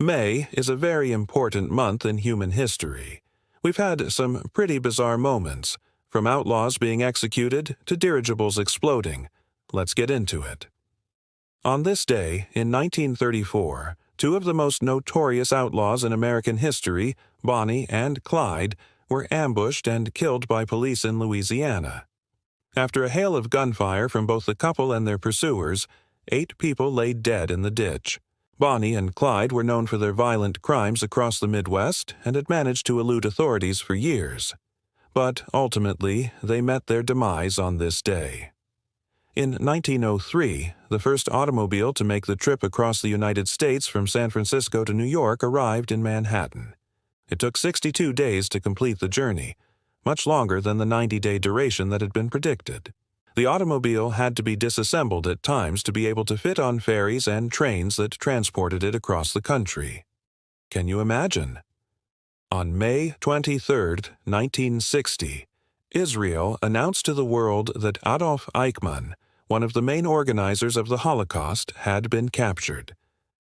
May is a very important month in human history. We've had some pretty bizarre moments, from outlaws being executed to dirigibles exploding. Let's get into it. On this day, in 1934, two of the most notorious outlaws in American history, Bonnie and Clyde, were ambushed and killed by police in Louisiana. After a hail of gunfire from both the couple and their pursuers, 8 people lay dead in the ditch. Bonnie and Clyde were known for their violent crimes across the Midwest and had managed to elude authorities for years. But ultimately, they met their demise on this day. In 1903, the first automobile to make the trip across the United States from San Francisco to New York arrived in Manhattan. It took 62 days to complete the journey, much longer than the 90-day duration that had been predicted. The automobile had to be disassembled at times to be able to fit on ferries and trains that transported it across the country. Can you imagine? On May 23, 1960, Israel announced to the world that Adolf Eichmann, one of the main organizers of the Holocaust, had been captured.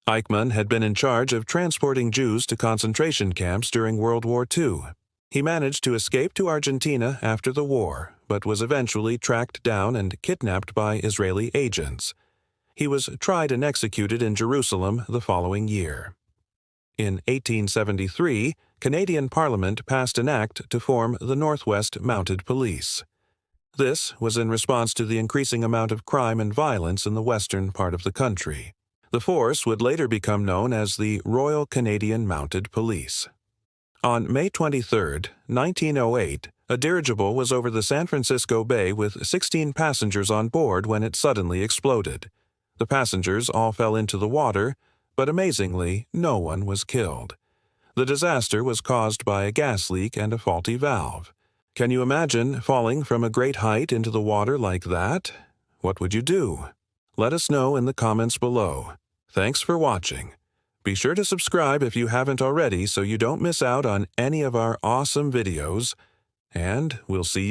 Eichmann had been in charge of transporting Jews to concentration camps during World War II. He managed to escape to Argentina after the war, but was eventually tracked down and kidnapped by Israeli agents. He was tried and executed in Jerusalem the following year. In 1873, Canadian Parliament passed an act to form the Northwest Mounted Police. This was in response to the increasing amount of crime and violence in the western part of the country. The force would later become known as the Royal Canadian Mounted Police. On May 23, 1908, a dirigible was over the San Francisco Bay with 16 passengers on board when it suddenly exploded. The passengers all fell into the water, but amazingly, no one was killed. The disaster was caused by a gas leak and a faulty valve. Can you imagine falling from a great height into the water like that? What would you do? Let us know in the comments below. Thanks for watching. Be sure to subscribe if you haven't already so you don't miss out on any of our awesome videos, and we'll see you